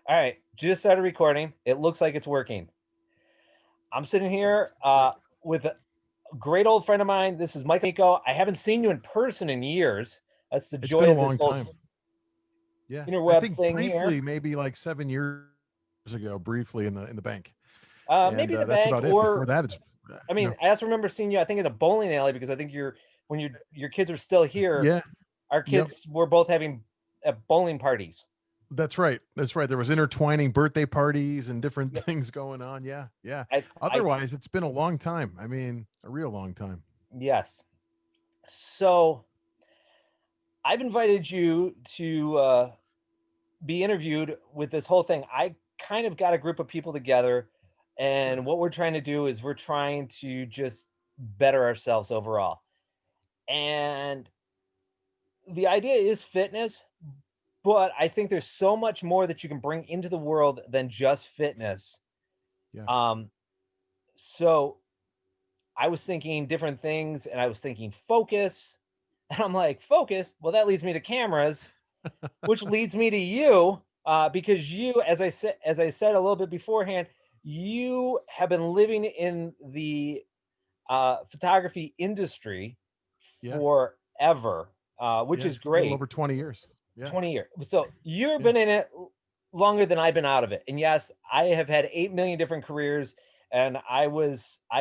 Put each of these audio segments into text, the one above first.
All right, just started recording. It looks like it's working. I'm sitting here with a great old friend of mine. This is Mike Amico. I haven't seen you in person in years. That's the It's been joy a of this long whole time. Yeah. I interweb think thing here. briefly, maybe like 7 years ago, briefly in the bank. And Maybe the that's bank, about it. Before or that, it's, I you mean, know, I also remember seeing you. I think in a bowling alley because I think when your kids are still here. yeah. Our Yep. kids were both having bowling parties. That's right. That's right. There was intertwining birthday parties and different Yep. things going on. Yeah. Yeah. I Otherwise, it's been a long time. I mean, a real long time. yes. So I've invited you to be interviewed with this whole thing. I kind of got a group of people together, Sure. and what we're trying to do is we're trying to just better ourselves overall. And the idea is fitness, but I think there's so much more that you can bring into the world than just fitness. Yeah. Um, so I was thinking different things, and I was thinking focus, and I'm like, focus. Well, that leads me to cameras, which leads me to you, because you, as I said a little bit beforehand, you have been living in the photography industry Yeah. forever, which Yeah. is A little great. over 20 years. Yeah. 20 years. So you've Yeah. been in it longer than I've been out of it. And yes, I have had 8 million different careers, and I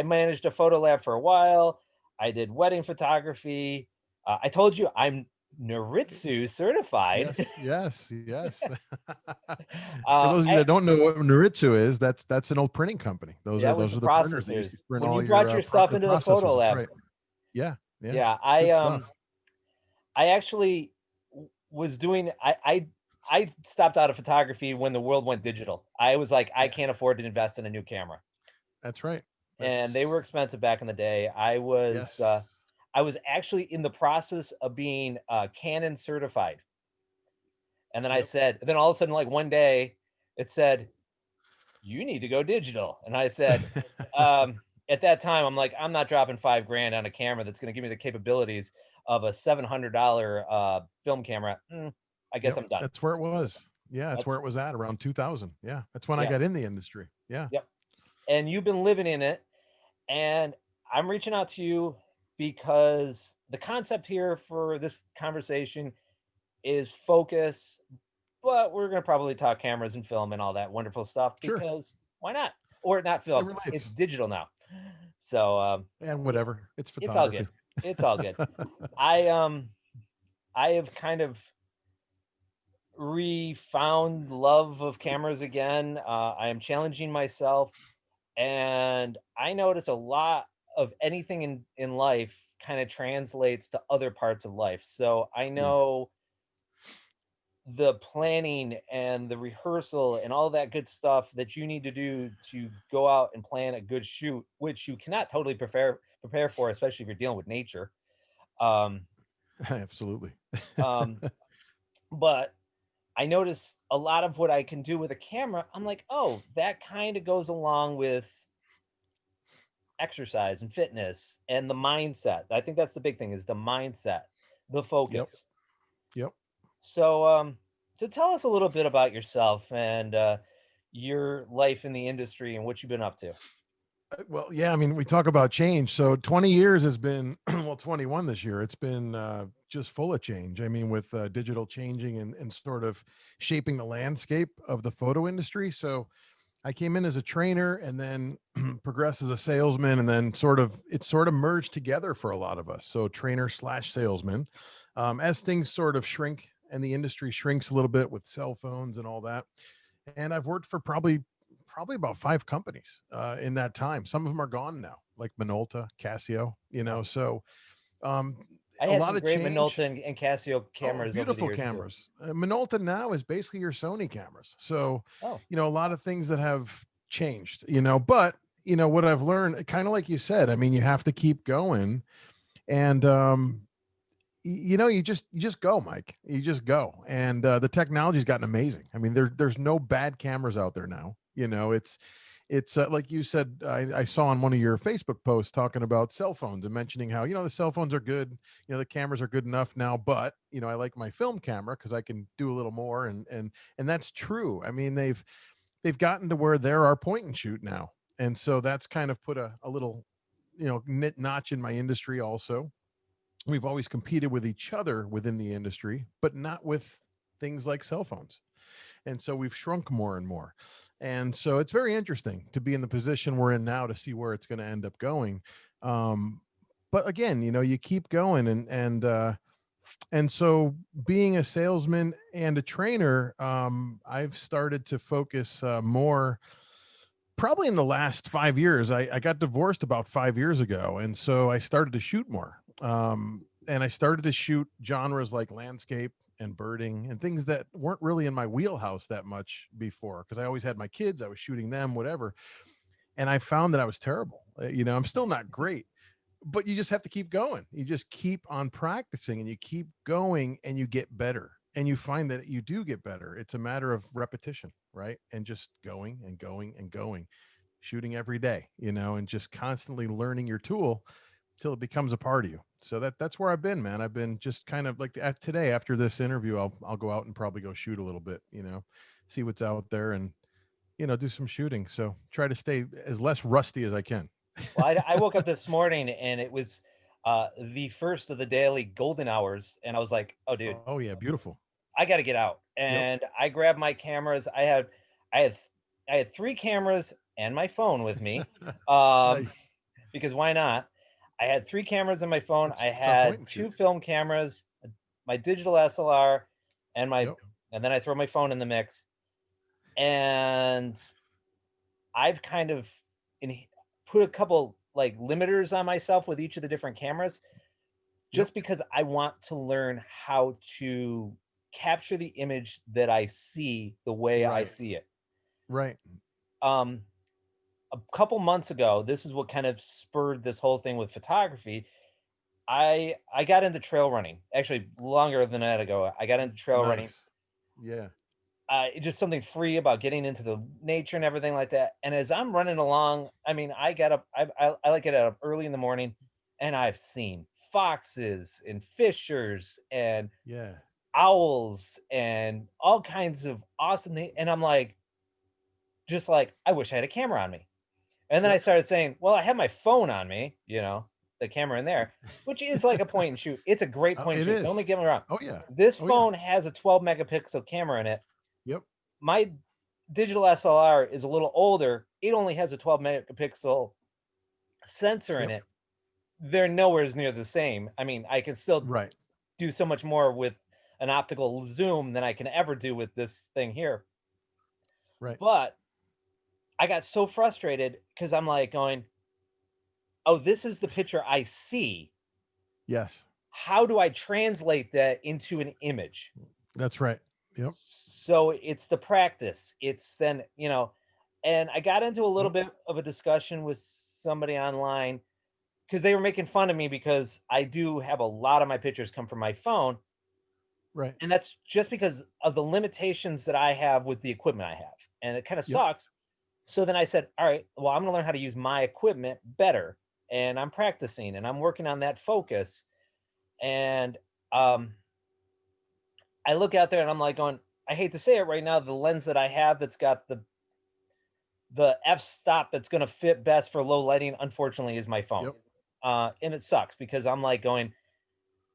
managed a photo lab for a while. I did wedding photography. I told you I'm Naritsu certified. Yes, yes, yes. For uh, those of you I that don't know what Naritsu is, that's an old printing company. Those are That was those the are the printers that used processors. to print When you all brought your your stuff the into the photo processors. That's lab, right. Yeah, yeah. yeah, Good stuff. I actually was doing I stopped out of photography when the world went digital. I was like, I Yeah, can't afford to invest in a new camera. that's right. And they were That's expensive back in the day. yes. I was actually in the process of being Canon certified. And then Yep. then all of a sudden, like one day, it said, you need to go digital. And I said, at that time, I'm like, I'm not dropping 5 grand on a camera that's going to give me the capabilities of a $700 film camera. I guess Yep. I'm done. That's where it was. Yeah, that's where That's it was at around 2000. Yeah, that's when I yeah, got in the industry. Yeah. yep. And you've been living in it. And I'm reaching out to you because the concept here for this conversation is focus, but we're going to probably talk cameras and film and all that wonderful stuff Sure. because why not? Or not It film. It's relates. digital now. So And it, whatever. It's it's all photography. good. It's all good. I um I have kind of refound love of cameras again. I am challenging myself, and I notice a lot of anything in life kind of translates to other parts of life. So I Yeah. know the planning and the rehearsal and all that good stuff that you need to do to go out and plan a good shoot, which you cannot totally prepare for, especially if you're dealing with nature. Um, Absolutely. um, but I notice a lot of what I can do with a camera. I'm like, oh, that kind of goes along with exercise and fitness and the mindset. I think that's the big thing is the mindset, the Yep. focus. Yep. So tell us a little bit about yourself and your life in the industry and what you've been up to. Well, yeah, I mean, we talk about change. So 20 years has been, well, 21 this year. It's been just full of change. I mean, with digital changing and sort of shaping the landscape of the photo industry. So I came in as a trainer and then progressed as a salesman. And then it sort of merged together for a lot of us. So trainer slash salesman, as things sort of shrink and the industry shrinks a little bit with cell phones and all that. And I've worked for probably about 5 companies in that time. Some of them are gone now, like Minolta, Casio, Oh, so um, I a had lot some of great change. Minolta and Casio Oh, cameras over the beautiful years too. cameras. Minolta now is basically your Sony cameras. So, Oh, a lot of things that have changed, but what I've learned, kind of like you said, I mean, you have to keep going. And you just go, Mike. You just go. And the technology's gotten amazing. I mean, there's no bad cameras out there now. it's like you said, I saw on one of your Facebook posts talking about cell phones and mentioning how, the cell phones are good, the cameras are good enough now, but I like my film camera because I can do a little more, and that's true. I mean, they've gotten to where there are point and shoot now, and so that's kind of put a little notch in my industry also. We've always competed with each other within the industry, but not with things like cell phones. And so we've shrunk more and more. And so it's very interesting to be in the position we're in now to see where it's going to end up going. Um, but again, you keep going, and so being a salesman and a trainer, I've started to focus more probably in the last 5 years. I got divorced about 5 years ago, and so I started to shoot more. And I started to shoot genres like landscape and birding and things that weren't really in my wheelhouse that much before, because I always had my kids, I was shooting them, whatever. And I found that I was terrible. I'm still not great, but you just have to keep going. You just keep on practicing and you keep going and you get better. And you find that you do get better. It's a matter of repetition, right? And just going and going and going, shooting every day, and just constantly learning your tool till it becomes a part of you. So that's where I've been, man. I've been just kind of like today after this interview, I'll go out and probably go shoot a little bit, see what's out there, and do some shooting. So try to stay as less rusty as I can. Well, I woke up this morning and it was the first of the daily golden hours, and I was like, "Oh, dude, Oh yeah, beautiful. I got to get out." Yep. And I grabbed my cameras. I had, I had three cameras and my phone with me, um, Nice. because why not? I had three cameras in my phone. That's I it's our point had and shoot. two film cameras, my digital SLR, and Yep. and then I throw my phone in the mix. And I've kind of in, put a couple like limiters on myself with each of the different cameras, Yep. just because I want to learn how to capture the image that I see the way I Right. see it. Right. Um, a couple months ago, this is what kind of spurred this whole thing with photography. I got into trail running. Actually, longer than that ago, I got into trail running. Nice. Yeah. Just something free about getting into the nature and everything like that. And as I'm running along, I mean, I get up, I like get up early in the morning, and I've seen foxes and fishers and Yeah. owls and all kinds of awesome things. And I'm like, just like, I wish I had a camera on me. And then I Yep. started saying, well, I have my phone on me, the camera in there, which is like a point and shoot. It's a great point and It shoot. Don't is. get me wrong. Oh yeah. This Oh yeah. phone has a 12 megapixel camera in it. Yep. My digital SLR is a little older. It only has a 12 megapixel sensor in Yep. it. They're nowhere near the same. I mean, I can still Right. do so much more with an optical zoom than I can ever do with this thing here. Right. But I got so frustrated because I'm like going, oh, this is the picture I see. Yes. How do I translate that into an image? That's right. Yep. So it's the practice. It's then, and I got into a little Yep. bit of a discussion with somebody online because they were making fun of me because I do have a lot of my pictures come from my phone. Right. And that's just because of the limitations that I have with the equipment I have. And it kind of Yep. sucks. So then I said, all right, well, I'm going to learn how to use my equipment better. And I'm practicing and I'm working on that focus. And um, I look out there and I'm like going, I hate to say it right now, the lens that I have that's got the f stop that's going to fit best for low lighting, unfortunately, is my phone. Yep. And it sucks because I'm like going,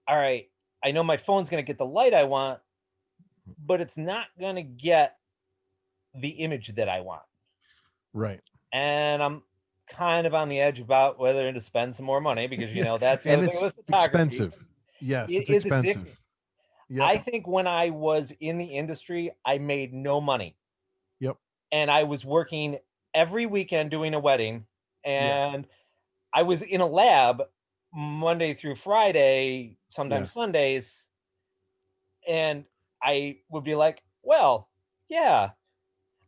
all right, I know my phone's going to get the light I want, but it's not going to get the image that I want. Right. And I'm kind of on the edge about whether to spend some more money because Yeah. that's the And other thing it's with photography. expensive. Yes, It it's is expensive. addicting. Yep. I think when I was in the industry, I made no money, Yep. and I was working every weekend doing a wedding, Yeah. and I was in a lab Monday through Friday, sometimes Yes. Sundays, and I would be like, "Well, yeah,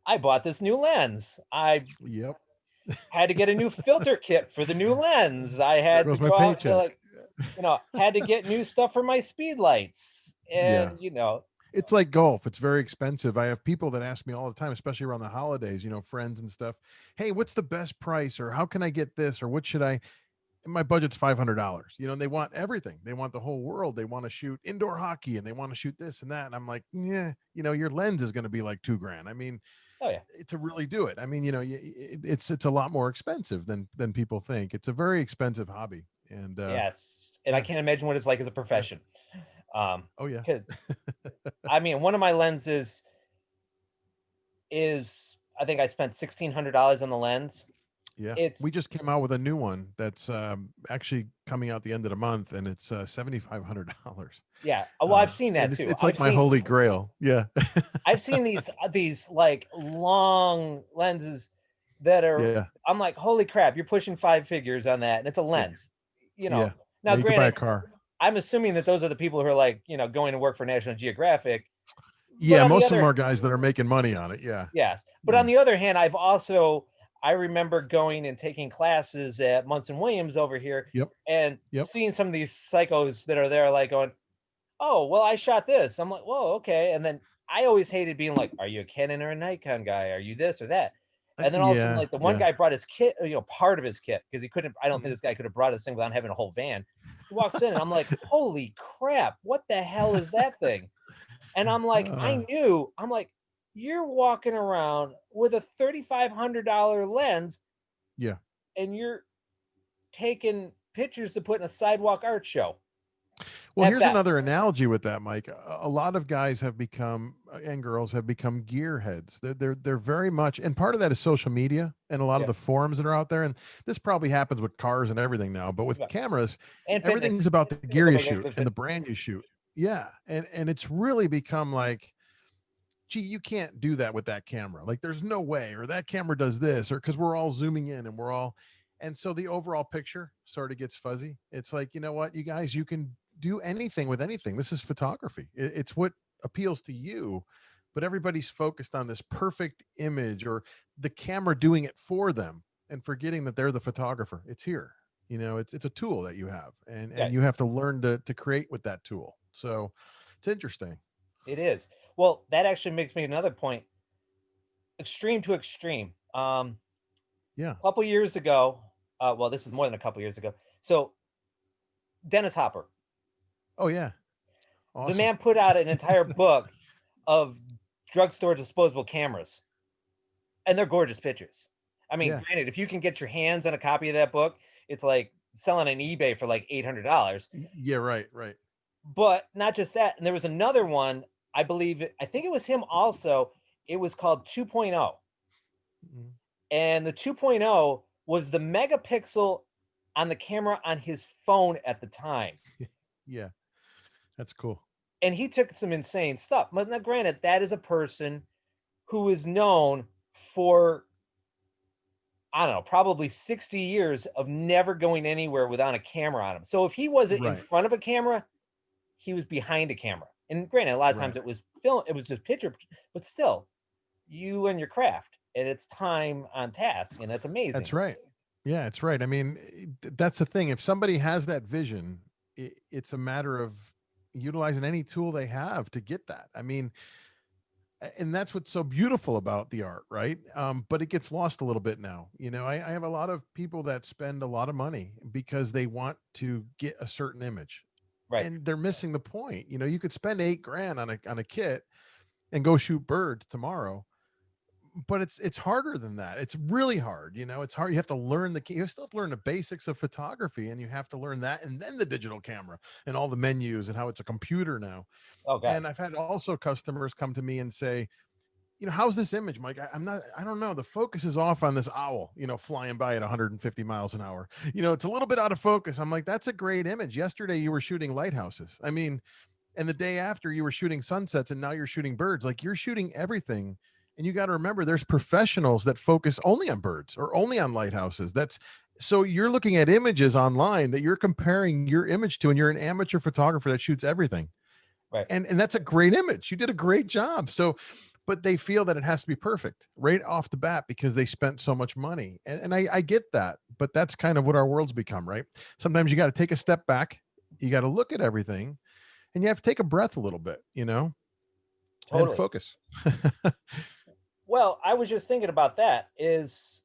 I bought this new lens. I Yep. had to get a new filter kit for the new lens. I There had to goes my go out to paycheck. like, had to get new stuff for my speed lights, Yeah. and It's like golf. It's very expensive. I have people that ask me all the time, especially around the holidays, friends and stuff. Hey, what's the best price? Or how can I get this? Or what should I? And my budget's $500. And they want everything. They want the whole world. They want to shoot indoor hockey and they want to shoot this and that. And I'm like, yeah, your lens is going to be like 2 grand. I mean, Oh yeah. to really do it. I mean, it's a lot more expensive than people think. It's a very expensive hobby. And Yes. And I yeah, can't imagine what it's like as a yeah. profession. Oh yeah. Because I mean, one of my lenses is I think I spent $1,600 on the lens. Yeah, It's we just came out with a new one that's actually coming out the end of the month, and it's $7,500. yeah. Well, I've seen that And it's too. it's like my holy grail. Yeah, I've seen these like long lenses that are. yeah, I'm like, holy crap! You're pushing 5 figures on that, and it's a yeah, lens. You yeah, know. yeah. Now, You could buy a granted, car. I'm assuming that those are the people who are like, going to work for National Geographic. But Yeah, on the most of them other, are guys that are making money on it. Yeah, yes. But yeah, on the other hand, I remember going and taking classes at Munson Williams over here yep, and yep. seeing some of these psychos that are there, like going, "Oh, well, I shot this." I'm like, "Whoa, okay." And then I always hated being like, "Are you a Canon or a Nikon guy? Are you this or that?" And then all of a sudden, Yeah, like the one yeah. guy brought his kit, part of his kit because he couldn't. I don't think Mhm. this guy could have brought his thing without having a whole van. He walks in, and I'm like, "Holy crap! What the hell is that thing?" And I'm like, Uh, I'm like, "You're walking around with a $3,500 lens, yeah. and you're taking pictures to put in a sidewalk art show Well, at here's best." another analogy with that, Mike. A lot of guys have become and girls have become gearheads. They're very much, and part of that is social media and a lot of Yeah, the forums that are out there. And this probably happens with cars and everything now, but with yeah, cameras, and everything's fitness. about the People gear go you make shoot it and the fit. brand you shoot. Yeah, and it's really become like, gee, you can't do that with that camera. Like, there's no way, or that camera does this, or because we're all zooming in and we're all, and so the overall picture sort of gets fuzzy. It's like, you know what, you guys, you can do anything with anything. This is photography. It's what appeals to you, but everybody's focused on this perfect image or the camera doing it for them and forgetting that they're the photographer. It's here. It's a tool that you have, and Yeah, you have to learn to create with that tool. So it's interesting. it is. Well, that actually makes me another point. Extreme to extreme. Yeah. A couple years ago, well, this is more than a couple years ago. So Dennis Hopper, Oh yeah. the Awesome. man put out an entire book of drugstore disposable cameras, and they're gorgeous pictures. I mean, Yeah. granted, if you can get your hands on a copy of that book, it's like selling on eBay for like $800. Yeah, right, right. But not just that, and there was another one, I think it was him also. It was called 2.0. Mhm. And the 2.0 was the megapixel on the camera on his phone at the time. Yeah, that's cool. And he took some insane stuff. But now, granted, that is a person who is known for, I don't know, probably 60 years of never going anywhere without a camera on him. So if he wasn't in Right, front of a camera, he was behind a camera. And granted, a lot of times right. it was film, it was just picture, but still, you learn your craft and it's time on task. And that's amazing. That's right. Yeah, it's right. I mean, that's the thing. If somebody has that vision, it's a matter of utilizing any tool they have to get that. I mean, and that's what's so beautiful about the art, right? But it gets lost a little bit now. I have a lot of people that spend a lot of money because they want to get a certain image, Right. and they're missing the point. You could spend 8 grand on a kit and go shoot birds tomorrow, but it's harder than that. It's really hard. It's hard. You have to learn you still have to learn the basics of photography, and you have to learn that, and then the digital camera and all the menus and how it's a computer now. Oh, God. And I've had also customers come to me and say, how's this image, Mike? I don't know. The focus is off on this owl, flying by at 150 miles an hour. It's a little bit out of focus. I'm like, that's a great image. Yesterday you were shooting lighthouses. I mean, and the day after you were shooting sunsets, and now you're shooting birds. Like, you're shooting everything. And you got to remember, there's professionals that focus only on birds or only on lighthouses. So you're looking at images online that you're comparing your image to, and you're an amateur photographer that shoots everything. Right. And that's a great image. You did a great job. So, but they feel that it has to be perfect right off the bat because they spent so much money. And I get that, but that's kind of what our world's become, right? Sometimes you got to take a step back, you got to look at everything, and you have to take a breath a little bit. and Totally. focus. Well, I was just thinking about that is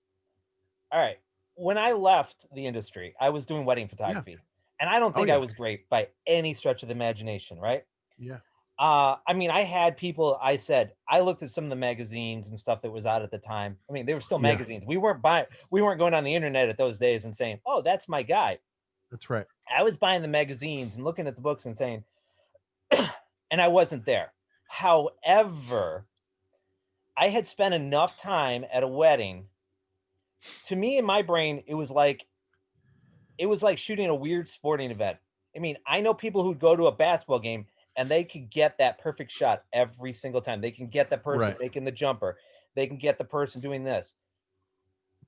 all right. When I left the industry, I was doing wedding Yeah. photography, and I don't Oh think I yeah. was great by any stretch of the imagination, right? Yeah. I mean, I had people, I said, I looked at some of the magazines and stuff that was out at the time. I mean, they were still Yeah. magazines. We weren't going on the internet at those days and saying, "Oh, that's my guy." That's right. I was buying the magazines and looking at the books and saying, and I wasn't there. However, I had spent enough time at a wedding. To me, in my brain, it was like shooting a weird sporting event. I mean, I know people who'd go to a basketball game and they could get that perfect shot every single time. They can get the person Right. making the jumper. They can get the person doing this.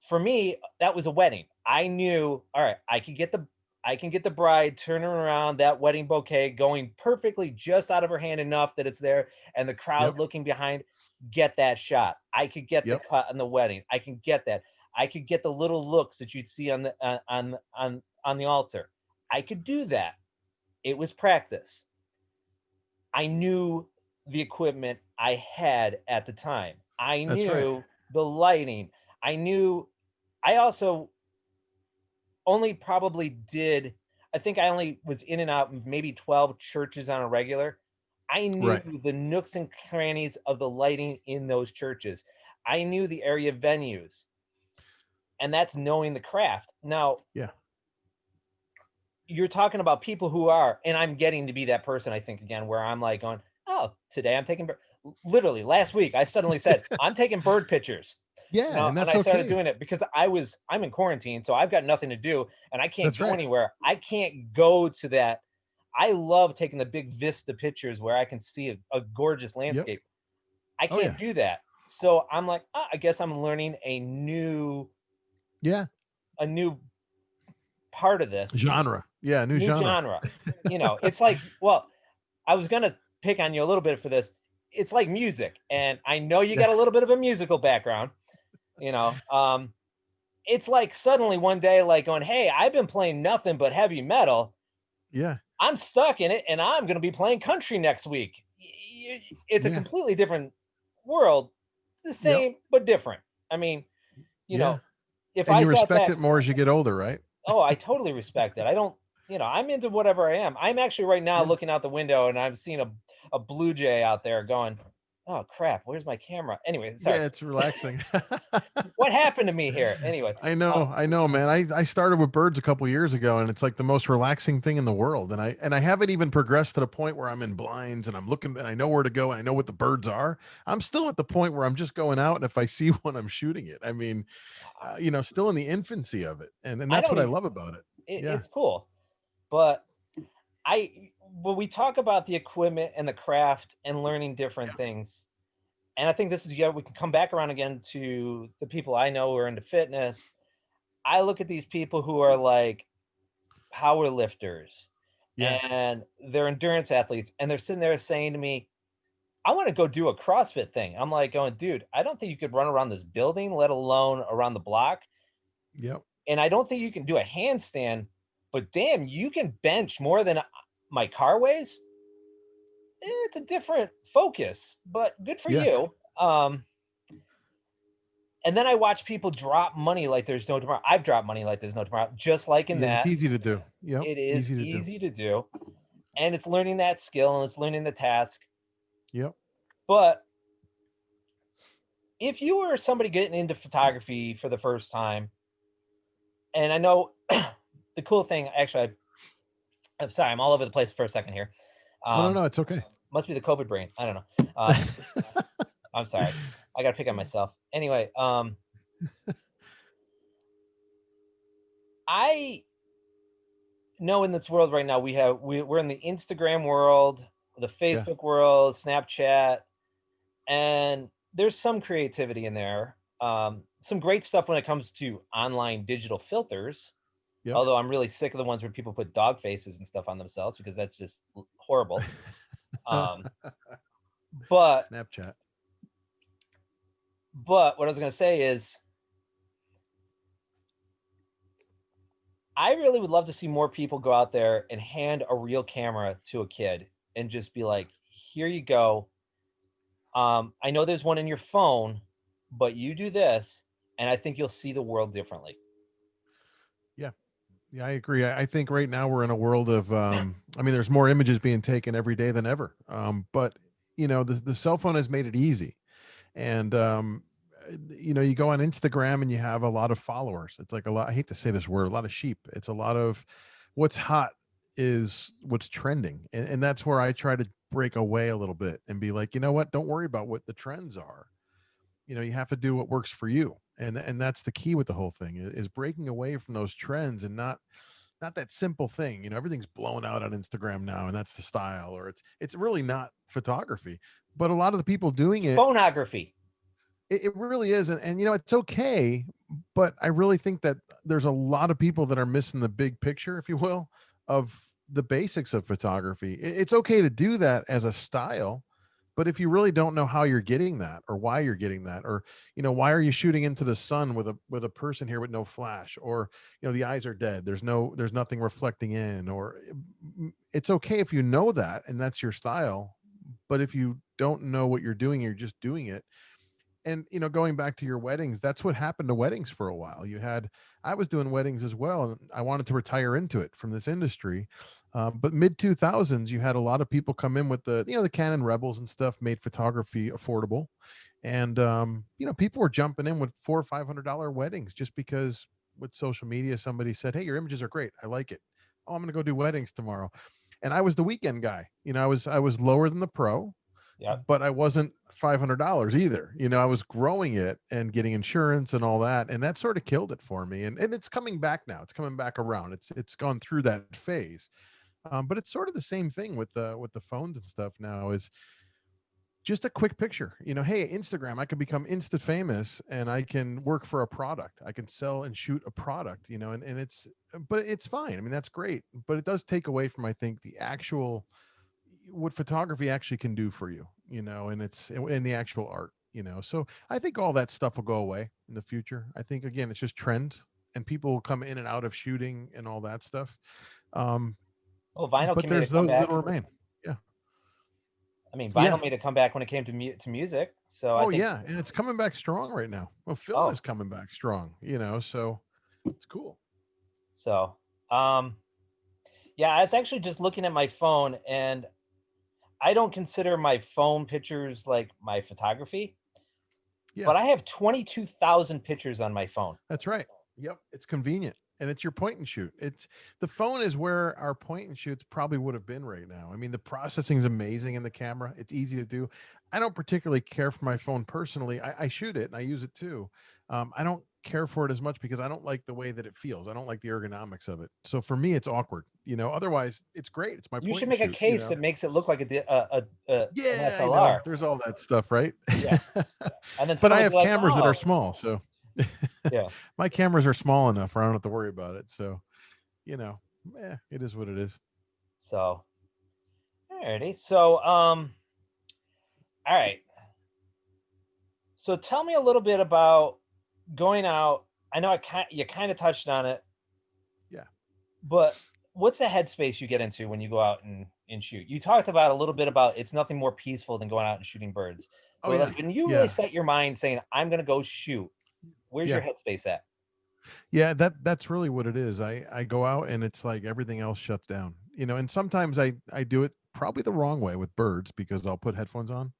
For me, that was a wedding. I knew, all right, I can get the bride turning around that wedding bouquet going perfectly just out of her hand enough that it's there and the Yep. crowd looking behind, get that shot. I could get the Yep. cut on the wedding. I can get that. I could get the little looks that you'd see on the on the altar. I could do that. It was practice. I knew the equipment I had at the time. I That's right. knew the lighting. I knew I also only probably did I think I only was in and out of maybe 12 churches on a regular. I knew Right. the nooks and crannies of the lighting in those churches. I knew the area venues, and that's knowing the craft. Now, Yeah. you're talking about people who are, and I'm getting to be that person, I think, again, where I'm like going, oh, today I'm taking, literally last week, I suddenly said, I'm taking bird pictures, Yeah, and and that's I started okay. doing it because I'm in quarantine, so I've got nothing to do and I can't That's go right. anywhere. I can't go to that. I love taking the big vista pictures where I can see a gorgeous Yep. landscape. I Oh can't yeah. do that. So I'm like, I guess I'm learning Yeah. a new part of this, Genre. Yeah, new new genre. genre. It's like, well, I was gonna pick on you a little bit for this. It's like music, and I know you Yeah. got a little bit of a musical background. You know, it's like suddenly one day, like going, "Hey, I've been playing nothing but heavy metal. Yeah. I'm stuck in it, and I'm gonna be playing country next week." It's a Yeah. completely different world, the Yep. same but different. I mean, you Yeah. know, if And I you sat respect back, it more as you get older, right? oh, I totally respect it. I don't, I'm into whatever I am. I'm actually right now Yeah. looking out the window and I'm seeing a blue jay out there going, "Oh crap, where's my camera?" Anyway, sorry. Yeah, it's relaxing. What happened to me here? Anyway, uh, I know, man. I started with birds a couple years ago, and it's like the most relaxing thing in the world. And I haven't even progressed to the point where I'm in blinds and I'm looking and I know where to go and I know what the birds are. I'm still at the point where I'm just going out, and if I see one, I'm shooting it. I mean, still in the infancy of it, and I that's don't what I even. love about it. Yeah, It's cool, but when we talk about the equipment and the craft and learning different yeah, things, and I think this is yeah, we can come back around again to the people I know who are into fitness. I look at these people who are like power lifters yeah. and they're endurance athletes and they're sitting there saying to me, I want to go do a CrossFit thing. I'm like going, dude, I don't think you could run around this building, let alone around the block. Yep. And I don't think you can do a handstand, but damn, you can bench more than my car weighs. It's a different focus, but good for Yeah. you. And then I watch people drop money like there's no tomorrow. I've dropped money like there's no tomorrow, just like in Yeah, it's that. easy to do. Yep. It is Easy to do. easy to do. And it's learning that skill and it's learning the task. Yep. But if you were somebody getting into photography for the first time, and I know the cool thing, actually, I'm sorry, I'm all over the place for a second here. Oh no, Um, no, it's okay. must be the COVID brain. I don't know. I'm sorry. I got to pick on myself. Anyway, I know in this world right now we're in the Instagram world, the Yeah. Facebook world, Snapchat, and there's some creativity in there. Some great stuff when it comes to online digital filters. Yep. Although I'm really sick of the ones where people put dog faces and stuff on themselves because that's just horrible. Um, but Snapchat. but what I was going to say is I really would love to see more people go out there and hand a real camera to a kid and just be like, "Here you go. I know there's one in your phone, but you do this, and I think you'll see the world differently. Yeah. Yeah, I agree. I think right now we're in a world of, I mean, there's more images being taken every day than ever. But the cell phone has made it easy. And, you go on Instagram and you have a lot of followers. It's like a lot, I hate to say this word, a lot of sheep. It's a lot of what's hot is what's trending. And that's where I try to break away a little bit and be like, you know what? Don't worry about what the trends are. You have to do what works for you. And that's the key with the whole thing is breaking away from those trends and not that simple thing. Everything's blown out on Instagram now and that's the style, or it's really not photography. But a lot of the people doing It's it, phonography. it really is. And it's okay, but I really think that there's a lot of people that are missing the big picture, if you will, of the basics of photography. It's okay to do that as a style, but if you really don't know how you're getting that or why you're getting that, or why are you shooting into the sun with a person here with no flash, or the eyes are dead, there's nothing reflecting in, or it's okay if you know that and that's your style. But if you don't know what you're doing, you're just doing it. And going back to your weddings, that's what happened to weddings for a while. I was doing weddings as well, and I wanted to retire into it from this industry. But mid 2000s, you had a lot of people come in with the Canon Rebels and stuff, made photography affordable. And people were jumping in with $400 or $500 weddings just because with social media somebody said, hey, your images are great, I like it. Oh, I'm going to go do weddings tomorrow. And I was the weekend guy. I was lower than the pro, Yep. but I wasn't $500 either. I was growing it and getting insurance and all that, and that sort of killed it for me. And it's coming back now. It's coming back around. It's gone through that phase. But it's sort of the same thing with the phones and stuff now. Is just a quick picture. Hey, Instagram, I could become instant famous and I can work for a product. I can sell and shoot a product. And but it's fine. I mean, that's great, but it does take away from, I think, the actual what photography actually can do for you, and it's in the actual art, so I think all that stuff will go away in the future. I think, again, it's just trends, and people will come in and out of shooting and all that stuff. um Oh, vinyl but made a there's those comeback. that'll remain. Yeah. I mean, Yeah. vinyl made a comeback when it came to music. So I Oh think, yeah, and it's coming back strong right now. Well, film oh, is coming back strong, so it's cool. so um, yeah, I was actually just looking at my phone, and I don't consider my phone pictures like my photography, Yeah. but I have 22,000 pictures on my phone. That's right. Yep. It's convenient. And it's your point and shoot. It's the phone is where our point and shoots probably would have been right now. I mean, the processing is amazing in the camera. It's easy to do. I don't particularly care for my phone personally. I shoot it and I use it too. I don't care for it as much because I don't like the way that it feels. I don't like the ergonomics of it. So for me, it's awkward. Otherwise, it's great. It's my You point should and make a shoot. case that makes it look like an Yeah, I know. SLR. There's all that stuff, right? Yeah, and then But someone I will be have like, cameras that are "Oh, small, so yeah." my cameras are small enough where I don't have to worry about it. So, you know, it is what it is. So, alrighty. So, all right. So, tell me a little bit about going out. I know you kind of touched on it, Yeah. but what's the headspace you get into when you go out and shoot? You talked about a little bit about it's nothing more peaceful than going out and shooting birds. Oh But yeah. like when you really Yeah. set your mind saying, "I'm going to go shoot," where's your Yeah. headspace at? Yeah, that's really what it is. I go out and it's like everything else shuts down. And sometimes I do it probably the wrong way with birds because I'll put headphones on.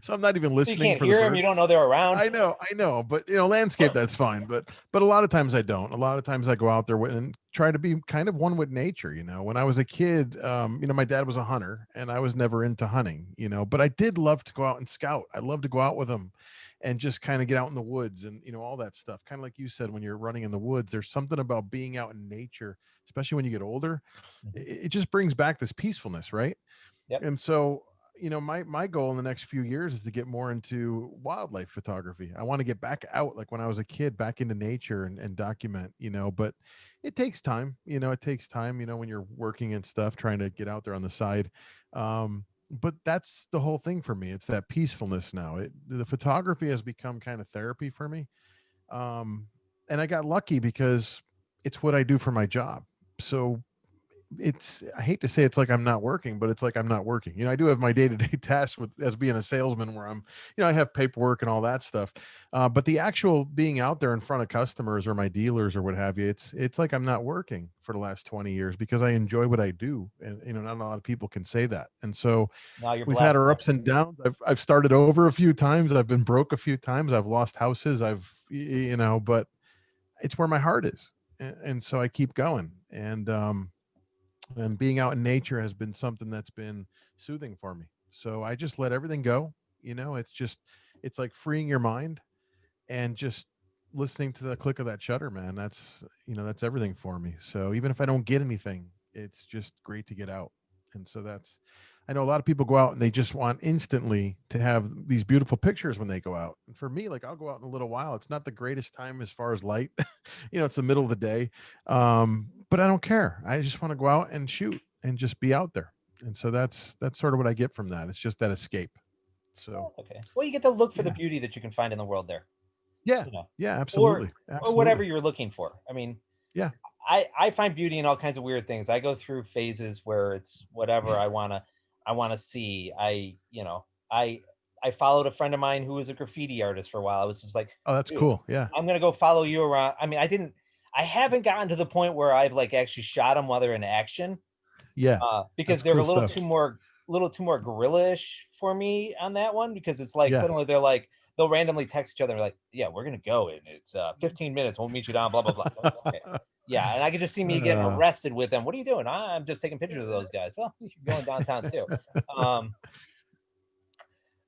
So I'm not even So you listening can't for the hear them. You birds. don't know they're around. I know, but landscape that's fine. But a lot of times I don't. A lot of times I go out there and try to be kind of one with nature. When I was a kid, my dad was a hunter, and I was never into hunting. But I did love to go out and scout. I love to go out with him, and just kind of get out in the woods and all that stuff. Kind of like you said, when you're running in the woods, there's something about being out in nature, especially when you get older. Mhm. It just brings back this peacefulness, right? Yep. And so, my goal in the next few years is to get more into wildlife photography. I want to get back out, like when I was a kid, back into nature and document, but it takes time. It takes time, when you're working and stuff, trying to get out there on the side. But that's the whole thing for me. It's that peacefulness now. The photography has become kind of therapy for me. Um, and I got lucky because it's what I do for my job. So it's, I hate to say it's like I'm not working, but it's like I'm not working. I do have my day-to-day tasks with as being a salesman where I'm, I have paperwork and all that stuff. But the actual being out there in front of customers or my dealers or what have you, it's like I'm not working for the last 20 years because I enjoy what I do. And not a lot of people can say that. And so Now you're we've had blasting our it. ups and downs. I've started over a few times. I've been broke a few times. I've lost houses. But it's where my heart is. And so I keep going. And being out in nature has been something that's been soothing for me. So I just let everything go. It's like freeing your mind and just listening to the click of that shutter, man. That's everything for me. So even if I don't get anything, it's just great to get out. And so I know a lot of people go out and they just want instantly to have these beautiful pictures when they go out. And for me, like, I'll go out in a little while. It's not the greatest time as far as light. It's the middle of the day. But I don't care. I just want to go out and shoot and just be out there. And so that's sort of what I get from that. It's just that escape. So Oh, that's okay. Well, you get to look for the yeah. beauty that you can find in the world there, Yeah. you know, Yeah, or absolutely. or whatever Absolutely. you're looking for. I mean, Yeah. I find beauty in all kinds of weird things. I go through phases where it's whatever I wanna see. I I followed a friend of mine who was a graffiti artist for a while. I was just like, Oh, that's dude, cool. Yeah. I'm gonna go follow you around. I mean, I haven't gotten to the point where I've like actually shot them while they're in action, Yeah. because That's they're cool a stuff. little too more guerrilla-ish for me on that one, because it's like Yeah. suddenly they'll randomly text each other like, "Yeah, we're gonna go and it's 15 minutes. We'll meet you down, blah blah blah." Okay. Yeah, and I could just see me getting Uh, arrested with them. What are you doing? I'm just taking pictures of those guys. Well, you're going downtown too. Um,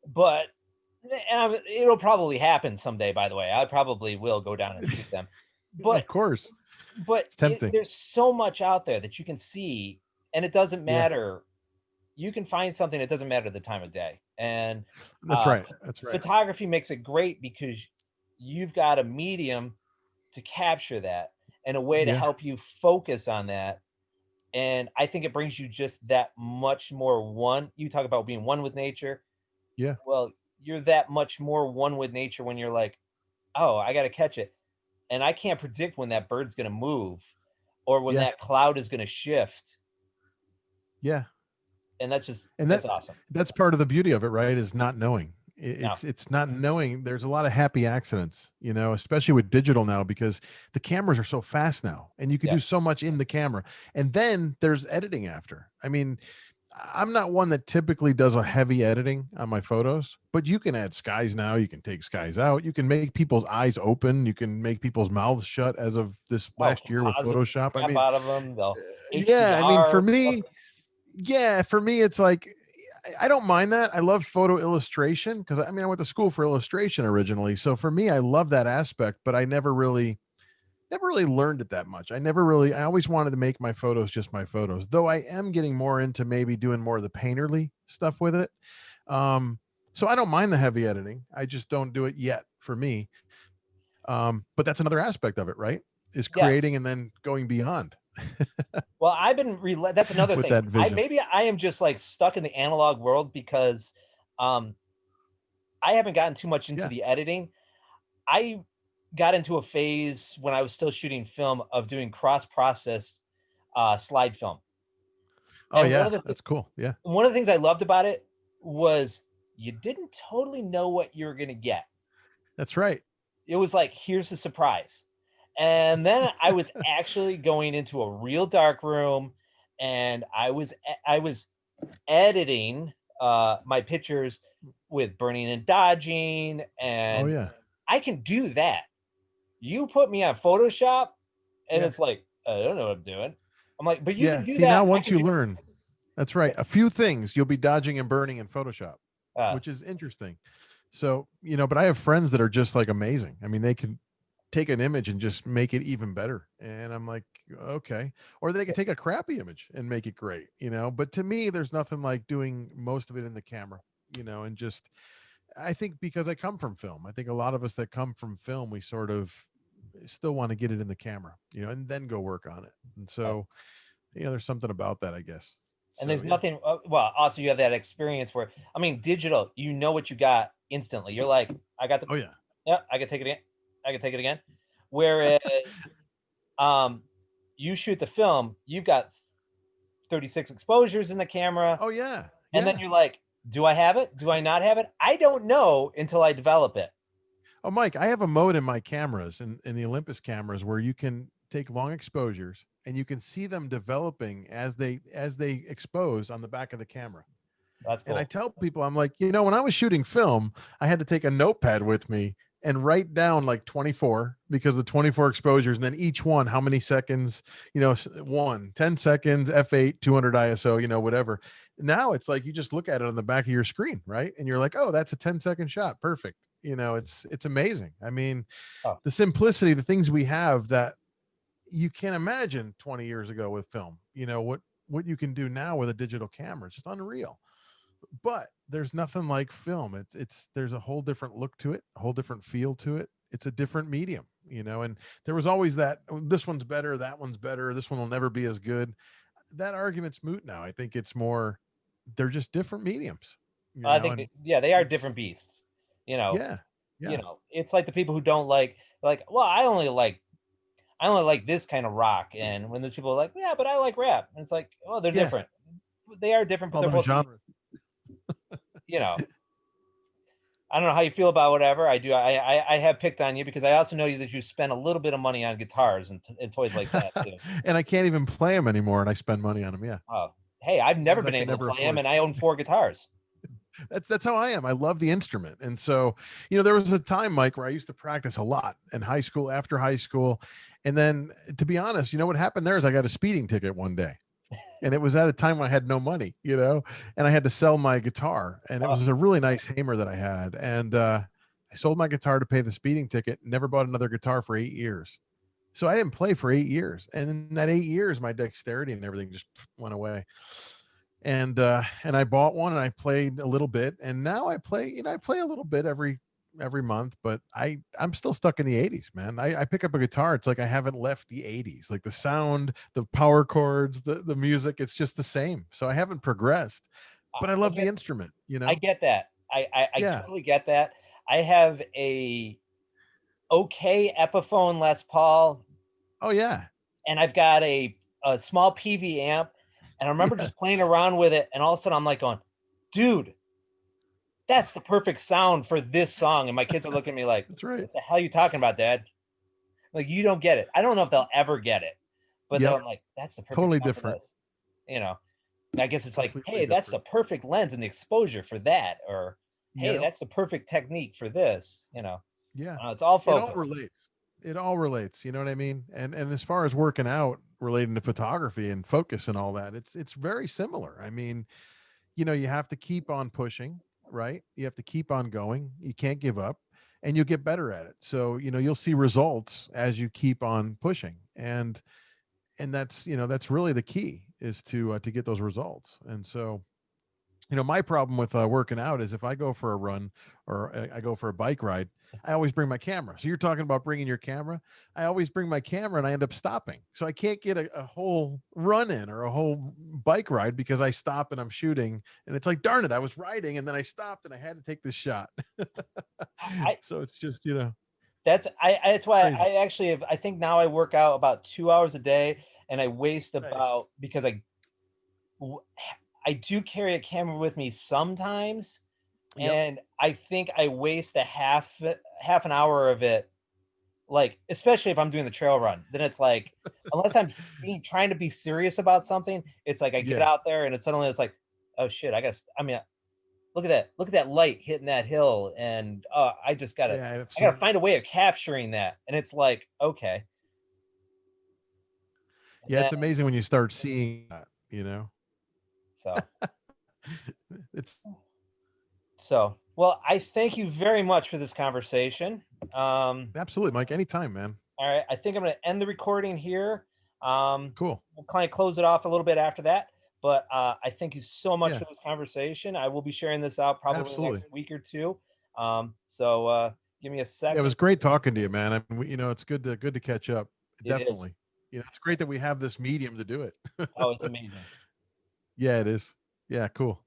but it'll probably happen someday. By the way, I probably will go down and shoot them. But of course. It's tempting. there's so much out there that you can see, and it doesn't Yeah. matter. You can find something. It doesn't matter the time of day. And That's right. That's right. photography makes it great because you've got a medium to capture that and a way to Yeah. help you focus on that. And I think it brings you just that much more one. You talk about being one with nature. Yeah. Well, you're that much more one with nature when you're like, oh, I got to catch it. And I can't predict when that bird's going to move or when Yeah. that cloud is going to shift. Yeah. And And that's awesome. that's part of the beauty of it, right? Is not knowing. Now, It's not knowing. There's a lot of happy accidents, especially with digital now because the cameras are so fast now and you can yeah. do so much in the camera. And then there's editing after. I mean, I'm not one that typically does a heavy editing on my photos, but you can add skies now. You can take skies out. You can make people's eyes open. You can make people's mouths shut as of this Oh, last year with composite the Photoshop. I crap mean, out of them. They'll yeah, I mean, for HDR. me, yeah, for me, it's like I don't mind that. I love photo illustration because I mean I went to school for illustration originally. So for me, I love that aspect, but I never really learned it that much. I always wanted to make my photos just my photos, though I am getting more into maybe doing more of the painterly stuff with it. So I don't mind the heavy editing. I just don't do it yet for me. But that's another aspect of it, right? Is creating Yes. and then going beyond Well, that's another with thing. that vision. I am just like stuck in the analog world because um I haven't gotten too much into Yeah. the editing. I got into a phase when I was still shooting film of doing cross-processed slide film. Oh And yeah, that's cool. Yeah. one of the things I loved about it was you didn't totally know what you were going to get. That's right. It was like, here's the surprise. And then I was actually going into a real dark room and I was editing my pictures with burning and dodging, Oh and yeah. I can do that. You put me on Photoshop and Yeah. it's like, I don't know what I'm doing. I'm like, but you can Yeah. do See, now that. I once can you do learn, that's right. A few things you'll be dodging and burning in Photoshop, uh, which is interesting. So, but I have friends that are just like amazing. I mean, they can take an image and just make it even better. And I'm like, okay. Or they could take a crappy image and make it great. But to me, there's nothing like doing most of it in the camera, and just, I think because I come from film, I think a lot of us that come from film, we sort of still want to get it in the camera, and then go work on it. And so, there's something about that, I guess. and So there's yeah. nothing well, also you have that experience where, I mean, digital, you know what you got instantly. You're like, I got the Oh yeah. yeah, I can take it again. I can take it again. Whereas um you shoot the film, you've got 36 exposures in the camera. Oh yeah, And then yeah. you're like, do I have it? Do I not have it? I don't know until I develop it. Oh, Mike, I have a mode in my cameras in the Olympus cameras where you can take long exposures and you can see them developing as they expose on the back of the camera. That's And I cool. tell people, I'm like, when I was shooting film, I had to take a notepad with me and write down like 24 because the 24 exposures, and then each one, how many seconds, 10 seconds, F8, 200 ISO, whatever. Now it's like you just look at it on the back of your screen, right? And you're like, oh, that's a 10-second shot. Perfect. It's amazing. I mean, Oh, the simplicity, the things we have that you can't imagine 20 years ago with film, what you can do now with a digital camera. It's just unreal. But there's nothing like film. There's a whole different look to it, a whole different feel to it. It's a different medium, and there was always that, "Oh, this one's better, that one's better, this one will never be as good." That argument's moot now. I think it's more they're just different mediums, I think and yeah, they are it's different beasts. You know, yeah. Yeah. it's like the people who don't like, well, I only like this kind of rock, and when there's people like, yeah, but I like rap, and it's like, well, they're Yeah. different. They are different, but All they're them both, genres. you know. I don't know how you feel about whatever I do. I have picked on you because I also know that you spend a little bit of money on guitars and toys like that too. And I can't even play them anymore and I spend money on them. Yeah. Oh, hey, I've never Ones I been could able to never play them, afford. and I own 4 guitars. That's how I am. I love the instrument. And so, there was a time, Mike, where I used to practice a lot in high school, after high school. And then, to be honest, what happened there is I got a speeding ticket one day. And it was at a time when I had no money, and I had to sell my guitar. And it Oh, was a really nice Hamer that I had. And I sold my guitar to pay the speeding ticket, never bought another guitar for 8 years. So I didn't play for 8 years. And in that 8 years, my dexterity and everything just went away. And I bought one and I played a little bit, and now I play, I play a little bit every month, but I'm still stuck in the 80s, man. I pick up a guitar, it's like I haven't left the 80s. Like the sound, the power chords, the music, it's just the same. So I haven't progressed, but I I love the get instrument, I get that. I Yeah. totally get that. I have a okay Epiphone Les Paul, Oh yeah. and I've got a small PV amp, and I remember Yeah. just playing around with it, and all of a sudden I'm like going, dude, that's the perfect sound for this song. And my kids are looking at me like, That's right. what the hell are you talking about, Dad? Like, you don't get it. I don't know if they'll ever get it, but they're Yep. like, that's the perfect Totally sound for different. this. You know, I guess it's like, Completely hey, that's the different. perfect lens and the exposure for that, or hey, Yep. that's the perfect technique for this. Yeah. It's all It all focus. relates. It all relates, you know what I mean? And as far as working out relating to photography and focus and all that, it's very similar. I mean, you have to keep on pushing, right? You have to keep on going. You can't give up, and you'll get better at it. So, you'll see results as you keep on pushing. And that's really the key, is to get those results. And so, my problem with working out is if I go for a run or I go for a bike ride, I always bring my camera. So you're talking about bringing your camera. I always bring my camera and I end up stopping. So I can't get a whole run in or a whole bike ride because I stop and I'm shooting. And it's like, darn it, I was riding and then I stopped and I had to take this shot. I So it's just, that's why crazy. I actually have, I think now I work out about 2 hours a day, and I waste Nice. about, because I do carry a camera with me sometimes, Yep. and I think I waste a half an hour of it, like, especially if I'm doing the trail run. Then it's like, unless I'm trying to be serious about something, it's like I get Yeah. out there and it's like, oh shit, I mean, look at that light hitting that hill, and Yeah. I gotta Absolutely. find a way of capturing that. And it's like, okay. And Yeah. then It's amazing when you start seeing that. so It's well, I thank you very much for this conversation. absolutely, Mike. Anytime, man. All right, I think I'm going to end the recording here. Cool. We'll kind of close it off a little bit after that, but I thank you so much Yeah. for this conversation. I will be sharing this out probably in the Absolutely. next week or two. So give me a Yeah, it second. was great talking to you, man. I mean, it's good to catch up. It is. Definitely. It's great that we have this medium to do it. Oh, it's amazing. Yeah, it is. Yeah, cool.